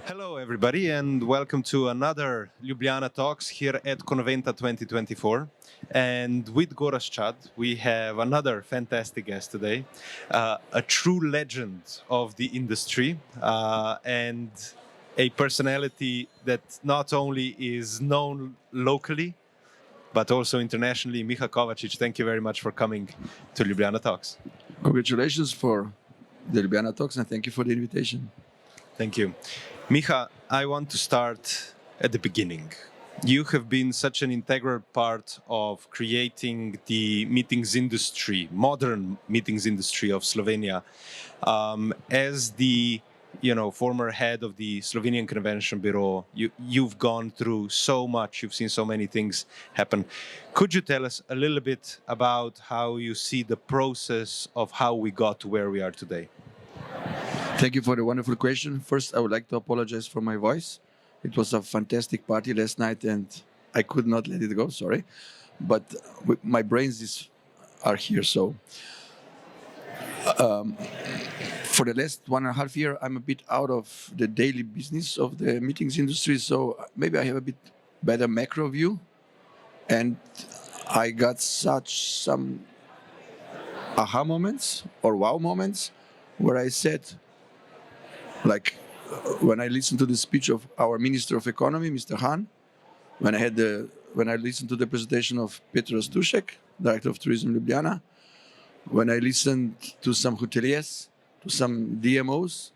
Hello, everybody, and welcome to another Ljubljana Talks here at Conventa 2024. And with Gorazd, we have another fantastic guest today, a true legend of the industry and a personality that not only is known locally, but also internationally. Miha Kovačič, thank you very much for coming to Ljubljana Talks. Congratulations for the Ljubljana Talks and thank you for the invitation. Thank you. Miha, I want to start at the beginning. You have been such an integral part of creating the meetings industry, modern meetings industry of Slovenia. As the former head of the Slovenian Convention Bureau, you've gone through so much, you've seen so many things happen. Could you tell us a little bit about how you see the process of how we got to where we are today? Thank you for the wonderful question. First, I would like to apologize for my voice. It was a fantastic party last night and I could not let it go, sorry. But my brains are here, so. For the last 1.5 years, I'm a bit out of the daily business of the meetings industry, so maybe I have a bit better macro view. And I got some aha moments or wow moments where I said, like when I listened to the speech of our Minister of Economy, Mr. Hahn, when I listened to the presentation of Petros Tušek, Director of Tourism Ljubljana, when I listened to some hoteliers, to some DMOs,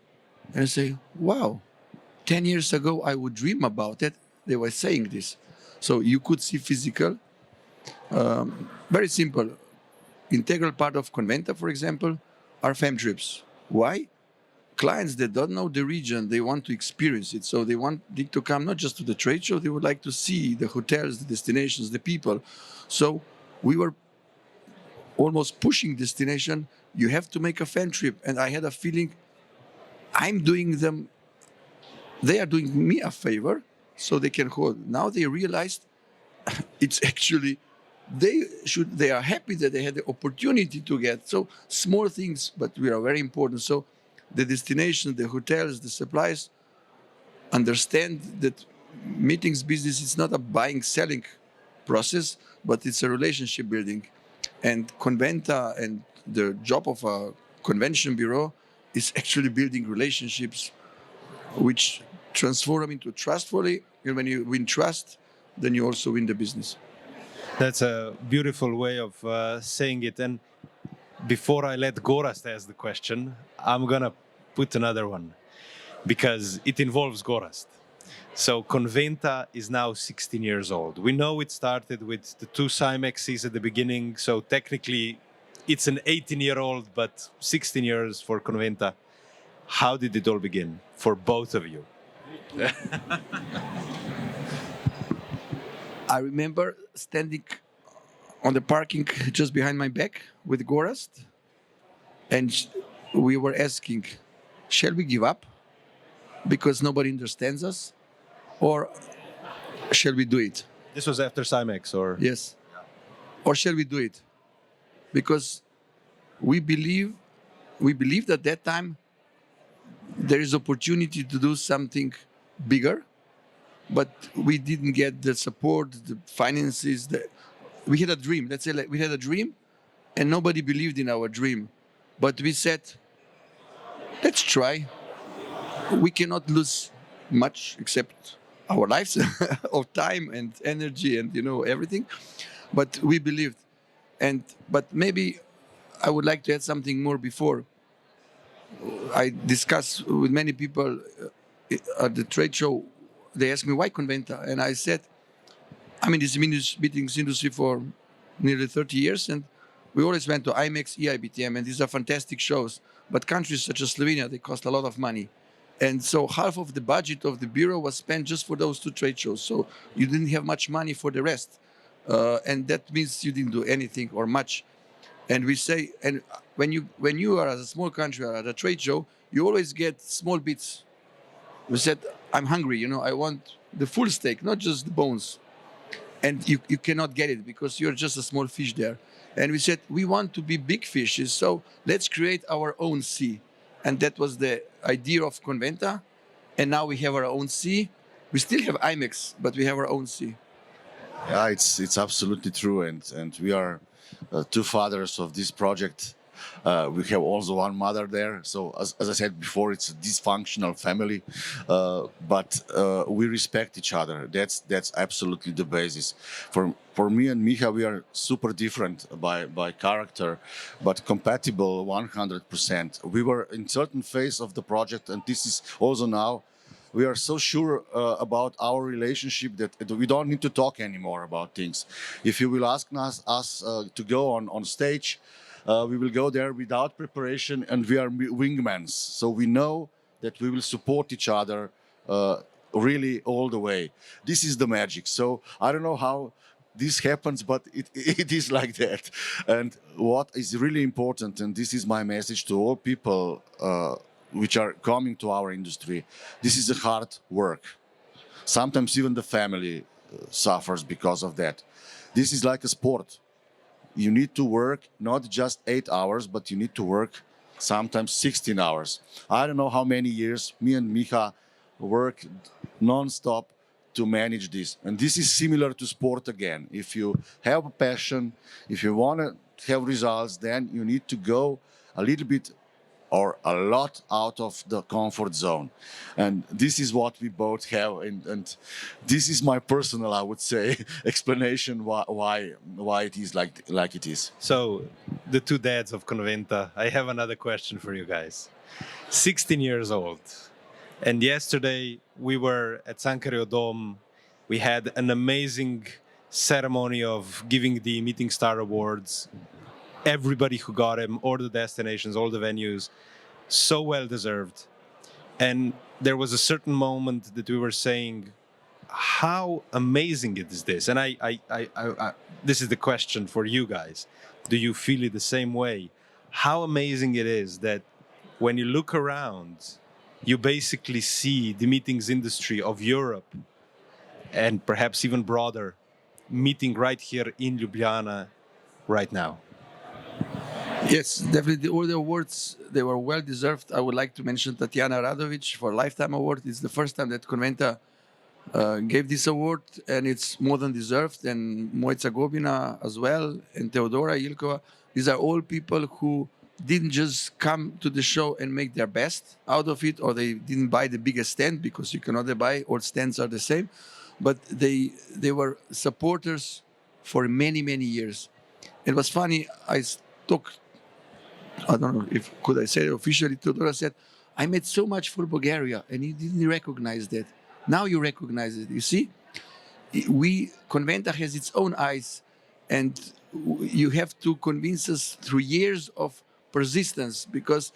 and I say, wow, 10 years ago I would dream about it. They were saying this. So you could see physical, very simple. Integral part of Conventa, for example, are fam trips. Why? Clients that don't know the region, they want to experience it. So they want to come not just to the trade show, they would like to see the hotels, the destinations, the people. So we were almost pushing destination. You have to make a fan trip. And I had a feeling I'm doing them, they are doing me a favor so they can hold. Now they realized it's actually, they are happy that they had the opportunity to get. So small things, but we are very important. So the destination, the hotels, the suppliers understand that meetings business is not a buying, selling process, but it's a relationship building. And Conventa and the job of a convention bureau is actually building relationships which transform them into trustfully. And when you win trust, then you also win the business. That's a beautiful way of saying it. And before I let Gorazd ask the question, I'm going to put another one because it involves Gorazd. So Conventa is now 16 years old. We know it started with the 2 Cymexes at the beginning. So technically it's an 18-year-old, but 16 years for Conventa. How did it all begin for both of you? I remember standing on the parking just behind my back with Gorazd, and we were asking, shall we give up because nobody understands us, or shall we do it? This was after Cymex, or? Yes. Or shall we do it? Because we believed at that time there is opportunity to do something bigger, but we didn't get the support, the finances. We had a dream. Let's say we had a dream, and nobody believed in our dream. But we said, let's try. We cannot lose much except our lives of time and energy and everything. But we believed. But maybe I would like to add something more before. I discussed with many people at the trade show. They asked me, why Conventa? And I said, I'm in this meetings industry for nearly 30 years, and we always went to IMEX, EIBTM, and these are fantastic shows. But countries such as Slovenia, they cost a lot of money. And so half of the budget of the Bureau was spent just for those 2 trade shows. So you didn't have much money for the rest. And that means you didn't do anything or much. And we say, and when you are as a small country or at a trade show, you always get small bits. We said, I'm hungry, I want the full steak, not just the bones. And you cannot get it because you're just a small fish there. And we said, we want to be big fishes, so let's create our own sea. And that was the idea of Conventa. and now we have our own sea. We still have IMEX, but we have our own sea. Yeah, it's absolutely true, and we are two fathers of this project. We have also one mother there. So as I said before, it's a dysfunctional family, but we respect each other. That's absolutely the basis. For me and Miha, we are super different by character, but compatible 100%. We were in certain phase of the project, and this is also now. We are so sure about our relationship that we don't need to talk anymore about things. If you will ask us to go on stage, we will go there without preparation, and we are wingmans. So we know that we will support each other really all the way. This is the magic. So I don't know how this happens, but it is like that. And what is really important, and this is my message to all people which are coming to our industry, this is a hard work. Sometimes even the family suffers because of that. This is like a sport. You need to work not just 8 hours, but you need to work sometimes 16 hours. I don't know how many years me and Miha work non-stop to manage this. And this is similar to sport again. If you have a passion, if you want to have results, then you need to go a little bit or a lot out of the comfort zone. And this is what we both have. And this is my personal, I would say, explanation why it is like it is. So, the two dads of Conventa, I have another question for you guys. 16 years old. And yesterday we were at Sankareo Dome. We had an amazing ceremony of giving the Meeting Star Awards. Everybody who got them, all the destinations, all the venues, so well deserved. And there was a certain moment that we were saying, how amazing is this? And this is the question for you guys. Do you feel it the same way? How amazing it is that when you look around, you basically see the meetings industry of Europe and perhaps even broader meeting right here in Ljubljana right now. Yes, definitely. All the awards, they were well deserved. I would like to mention Tatiana Radovic for Lifetime Award. It's the first time that Conventa gave this award, and it's more than deserved. And Mojca Gobina as well, and Teodora Ilkova. These are all people who didn't just come to the show and make their best out of it, or they didn't buy the biggest stand, because you cannot buy, all stands are the same. But they were supporters for many, many years. It was funny, I don't know if could I say it officially, Teodora said, I made so much for Bulgaria, and he didn't recognize that. Now you recognize it. You see, Conventa has its own eyes, and you have to convince us through years of persistence, because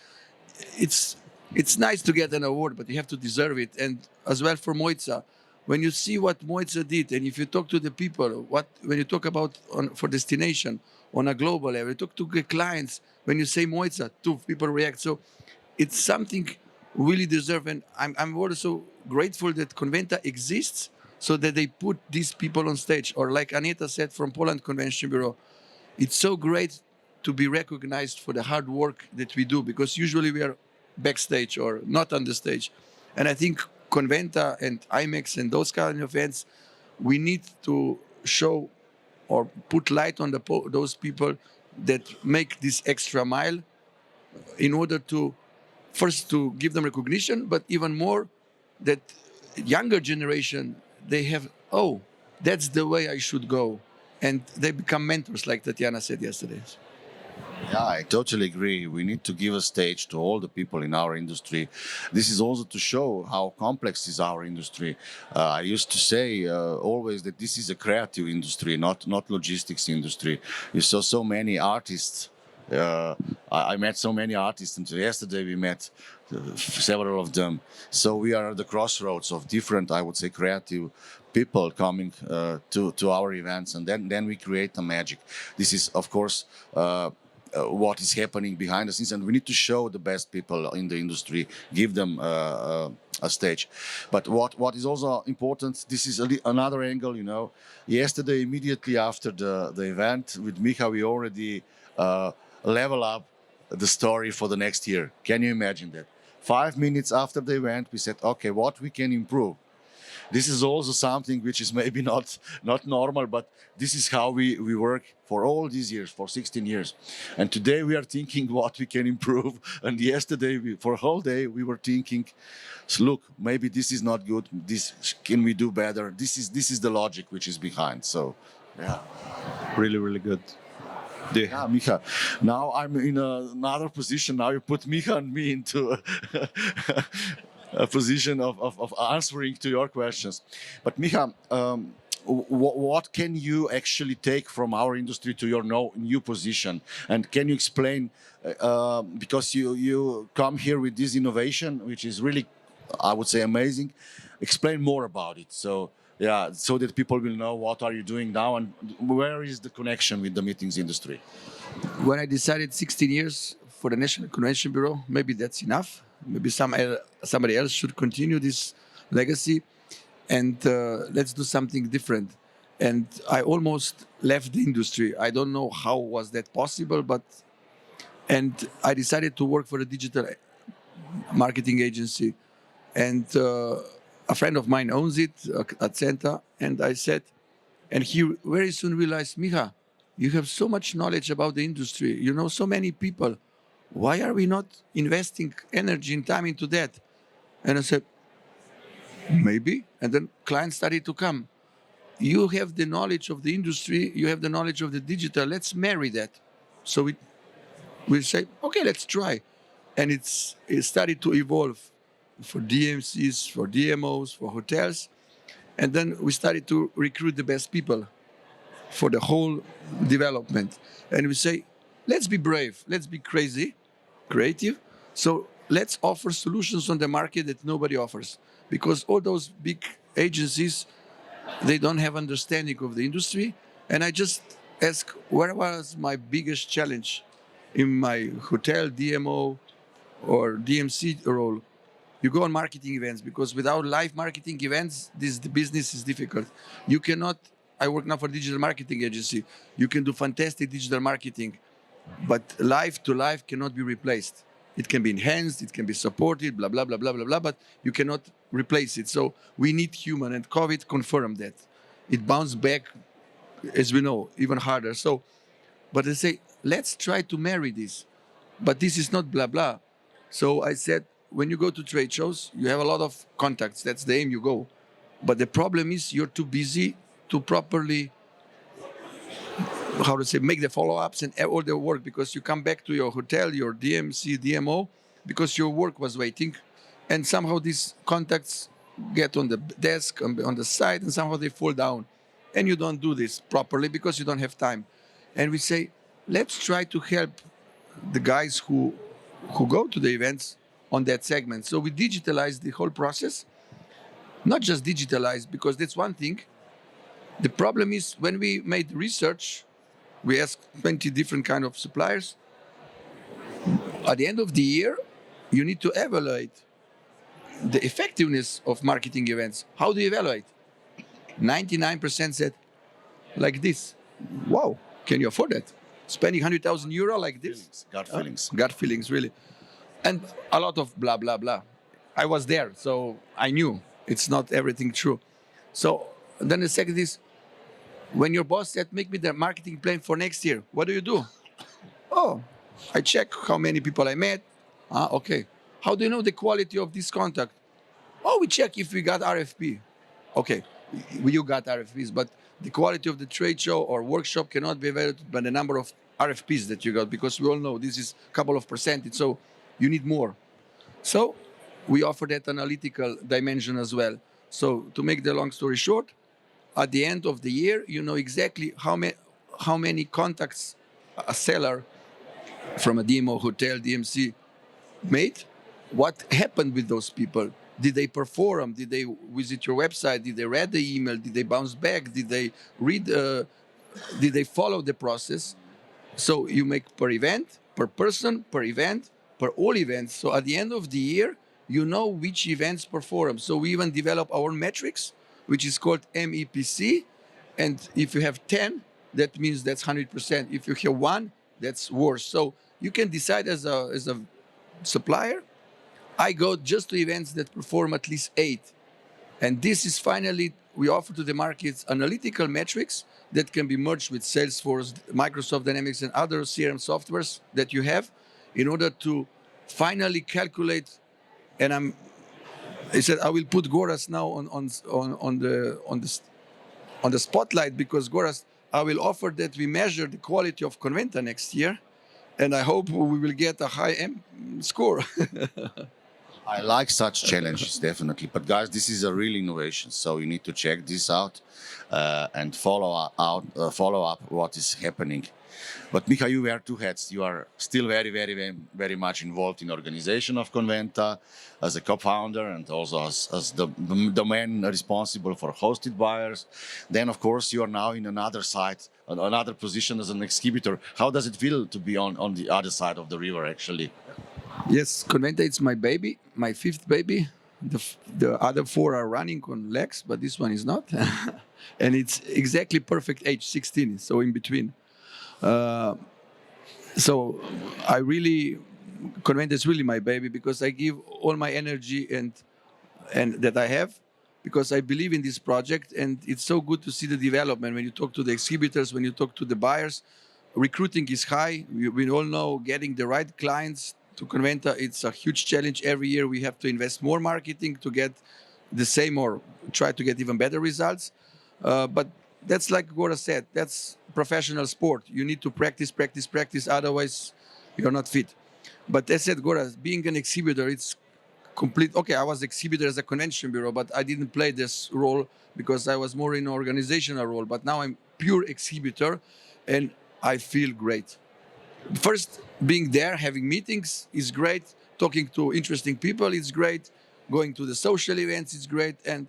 it's nice to get an award, but you have to deserve it. And as well for Mojca, when you see what Mojca did, and if you talk to the people, when you talk about for destination on a global level, you talk to the clients, when you say Mojca, two people react. So it's something really deserved. And I'm also grateful that Conventa exists, so that they put these people on stage. Or like Aneta said from Poland Convention Bureau, it's so great to be recognized for the hard work that we do, because usually we are backstage or not on the stage. And I think Conventa and IMEX and those kind of events, we need to show or put light on those people that make this extra mile, in order to first to give them recognition, but even more that younger generation, they have, oh, that's the way I should go. And they become mentors, like Tatiana said yesterday. Yeah, I totally agree. We need to give a stage to all the people in our industry. This is also to show how complex is our industry. I used to say always that this is a creative industry, not logistics industry. You saw so many artists. I met so many artists, and yesterday we met several of them. So we are at the crossroads of different, I would say, creative people coming to our events, and then we create the magic. This is, of course, what is happening behind the scenes, and we need to show the best people in the industry, give them a stage. But what is also important, this is another angle, you know. Yesterday, immediately after the event with Miha, we already level up the story for the next year. Can you imagine that? 5 minutes after the event, we said, okay, what we can improve. This is also something which is maybe not normal, but this is how we work for all these years, for 16 years. And today we are thinking what we can improve. And yesterday, for a whole day, we were thinking, look, maybe this is not good. This can we do better? This is the logic which is behind. So, yeah. Really, really good. Yeah, Miha. Now I'm in another position. Now you put Miha and me into a position of answering to your questions. But Miha, what can you actually take from our industry to your new position? And can you explain, because you come here with this innovation, which is really, I would say, amazing. Explain more about it. So, yeah, so that people will know what are you doing now and where is the connection with the meetings industry? When I decided 16 years for the National Convention Bureau, maybe that's enough. Maybe somebody else should continue this legacy, and let's do something different. And I almost left the industry. I don't know how was that possible, and I decided to work for a digital marketing agency. And a friend of mine owns it at Conventa, and I said, and he very soon realized, Miha, you have so much knowledge about the industry. You know so many people. Why are we not investing energy and time into that? And I said, maybe. And then clients started to come. You have the knowledge of the industry. You have the knowledge of the digital. Let's marry that. So we say, okay, let's try. And it started to evolve for DMCs, for DMOs, for hotels. And then we started to recruit the best people for the whole development. And we say, let's be brave, let's be crazy, creative. So let's offer solutions on the market that nobody offers. Because all those big agencies, they don't have understanding of the industry. And I just ask, where was my biggest challenge in my hotel, DMO, or DMC role? You go on marketing events, because without live marketing events, the business is difficult. You cannot, I work now for a digital marketing agency. You can do fantastic digital marketing, but live to live cannot be replaced. It can be enhanced, it can be supported, blah, blah, blah, blah, blah, blah, but you cannot replace it. So we need human, and COVID confirmed that. It bounced back, as we know, even harder. So, but I say, let's try to marry this. But this is not blah, blah. So I said, when you go to trade shows, you have a lot of contacts. That's the aim, you go. But the problem is you're too busy to properly, make the follow-ups and all the work, because you come back to your hotel, your DMC, DMO, because your work was waiting. And somehow these contacts get on the desk, on the side, and somehow they fall down. And you don't do this properly because you don't have time. And we say, let's try to help the guys who go to the events on that segment. So we digitalize the whole process. Not just digitalize, because that's one thing. The problem is when we made research, we asked 20 different kind of suppliers. At the end of the year, you need to evaluate the effectiveness of marketing events. How do you evaluate? 99% said, like this. Wow, can you afford that? Spending 100,000 euro like this? Gut feelings. Gut feelings, really. And a lot of blah, blah, blah. I was there, so I knew it's not everything true. So then the second is, when your boss said, make me the marketing plan for next year, what do? Oh, I check how many people I met. Okay. How do you know the quality of this contact? Oh, we check if we got RFP. Okay, you got RFPs, but the quality of the trade show or workshop cannot be evaluated by the number of RFPs that you got, because we all know this is a couple of percentage, so you need more. So we offer that analytical dimension as well. So to make the long story short, at the end of the year, you know exactly how many contacts a seller from a DMO, hotel, DMC made, what happened with those people. Did they perform? Did they visit your website? Did they read the email? Did they bounce back? Did they read? Did they follow the process? So you make per event, per person, per event, per all events. So at the end of the year, you know which events perform. So we even develop our metrics, which is called MEPC. And if you have 10, that means that's 100%. If you have 1, that's worse. So you can decide as a supplier I go just to events that perform at least 8. And this is finally, we offer to the markets analytical metrics that can be merged with Salesforce, Microsoft Dynamics, and other CRM softwares that you have in order to finally calculate. And I said I will put Gorazd now on the spotlight, because Gorazd, I will offer that we measure the quality of Conventa next year, and I hope we will get a high score. I like such challenges, definitely. But guys, this is a real innovation, so you need to check this out and follow up what is happening. But Miha, you wear two hats. You are still very, very, very, very much involved in the organization of Conventa as a co-founder and also as the man responsible for hosted buyers. Then, of course, you are now in another side, another position as an exhibitor. How does it feel to be on the other side of the river, actually? Yes, Conventa, it's my baby, my 5th baby. The other 4 are running on legs, but this one is not. And it's exactly perfect age, 16, so in between. So I really, Conventa is really my baby, because I give all my energy and that I have, because I believe in this project, and it's so good to see the development. When you talk to the exhibitors, when you talk to the buyers, recruiting is high. We all know getting the right clients to Conventa, it's a huge challenge. Every year we have to invest more marketing to get the same or try to get even better results. But that's like Gorazd said, that's professional sport. You need to practice, practice, practice, otherwise you're not fit. But as said, Gorazd, being an exhibitor, it's complete. Okay, I was exhibitor as a convention bureau, but I didn't play this role because I was more in an organizational role. But now I'm pure exhibitor, and I feel great. First, being there, having meetings is great. Talking to interesting people is great. Going to the social events is great. And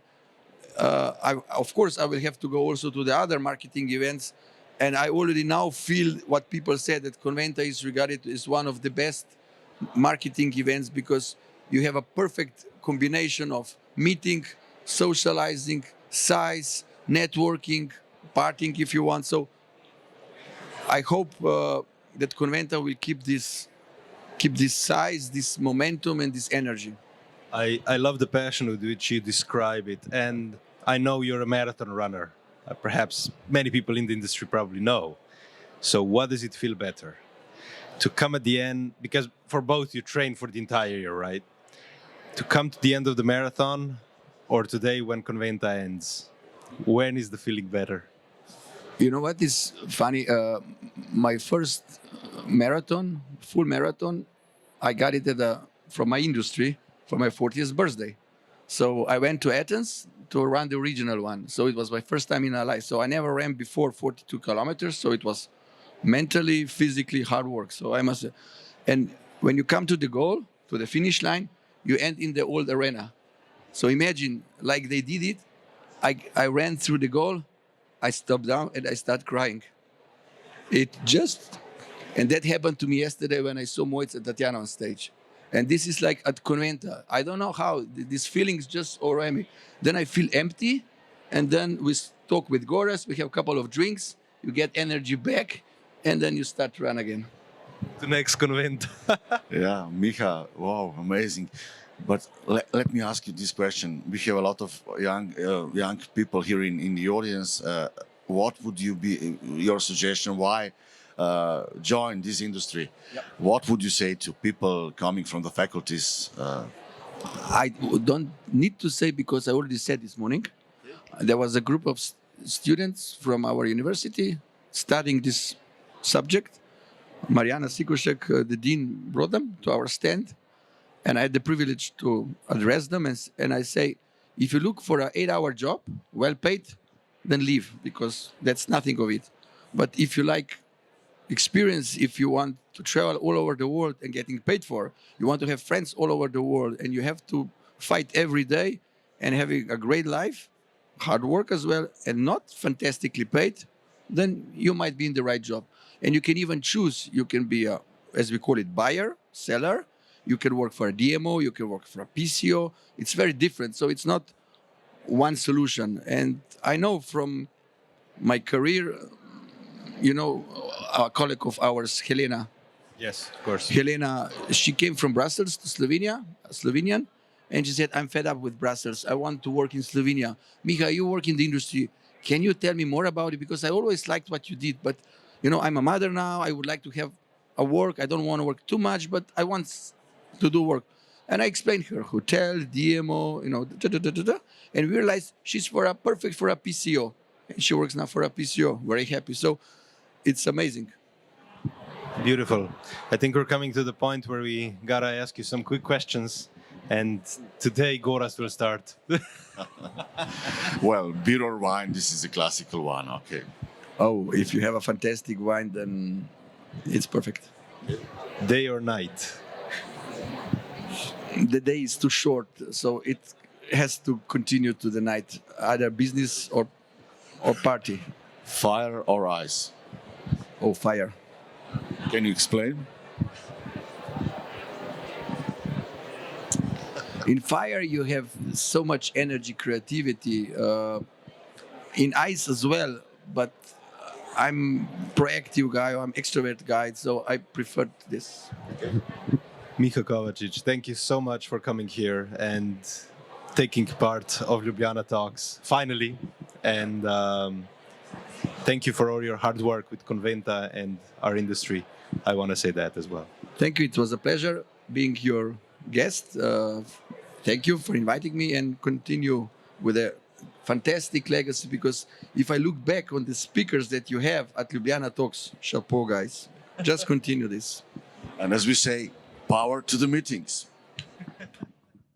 of course, I will have to go also to the other marketing events. And I already now feel what people say, that Conventa is regarded as one of the best marketing events, because you have a perfect combination of meeting, socializing, size, networking, partying if you want. So I hope that Conventa will keep this size, this momentum, and this energy. I love the passion with which you describe it, and I know you're a marathon runner. Perhaps many people in the industry probably know. So what does it feel better? To come at the end, because for both you train for the entire year, right? To come to the end of the marathon, or today when Conventa ends? When is the feeling better? You know what is funny? My first marathon, full marathon, I got it from my industry for my 40th birthday. So I went to Athens to run the regional one. So it was my first time in my life. So I never ran before 42 kilometers. So it was mentally, physically hard work. So I must. And when you come to the goal, to the finish line, you end in the old arena. So imagine, like they did it, I ran through the goal, I stopped down, and I start crying. And that happened to me yesterday when I saw Moitz and Tatiana on stage. And this is like at Conventa. I don't know how, these feelings just overwhelm me. Then I feel empty, and then we talk with Gorazd, we have a couple of drinks, you get energy back, and then you start to run again. The next Conventa. Yeah, Miha, wow, amazing. But let me ask you this question. We have a lot of young people here in the audience. What would be your suggestion? Why join this industry? Yep. What would you say to people coming from the faculties? I don't need to say, because I already said this morning. There was a group of students from our university studying this subject. Mariana Sikošek, the dean, brought them to our stand. And I had the privilege to address them. And I say, if you look for an 8-hour job, well paid, then leave, because that's nothing of it. But if you like experience, if you want to travel all over the world and getting paid for, you want to have friends all over the world, and you have to fight every day and having a great life, hard work as well, and not fantastically paid, then you might be in the right job. And you can even choose. You can be a, as we call it, buyer, seller. You can work for a DMO, you can work for a PCO. It's very different. So it's not one solution. And I know from my career, you know, a colleague of ours, Helena, Yes, of course. Helena, she came from Brussels to Slovenia, Slovenian, and she said, I'm fed up with Brussels. I want to work in Slovenia. Miha, you work in the industry. Can you tell me more about it? Because I always liked what you did, but I'm a mother now. I would like to have a work. I don't want to work too much, but I want to do work. And I explained her hotel, DMO, and we realized she's perfect for a PCO. And she works now for a PCO. Very happy. So it's amazing. Beautiful. I think we're coming to the point where we gotta ask you some quick questions. And today, Gorazd will start. Well, beer or wine, this is a classical one, okay. Oh, if you have a fantastic wine, then it's perfect. Day or night? The day is too short, so it has to continue to the night, either business or party. Fire or ice? Oh, fire. Can you explain? In fire, you have so much energy, creativity. In ice as well, but I'm proactive guy, I'm extrovert guy, so I prefer this. Miha Kovačič, thank you so much for coming here and taking part of Ljubljana Talks, finally. And thank you for all your hard work with Conventa and our industry. I want to say that as well. Thank you. It was a pleasure being your guest. Thank you for inviting me and continue with a fantastic legacy, because if I look back on the speakers that you have at Ljubljana Talks, chapeau, guys. Just continue this. And as we say, power to the meetings.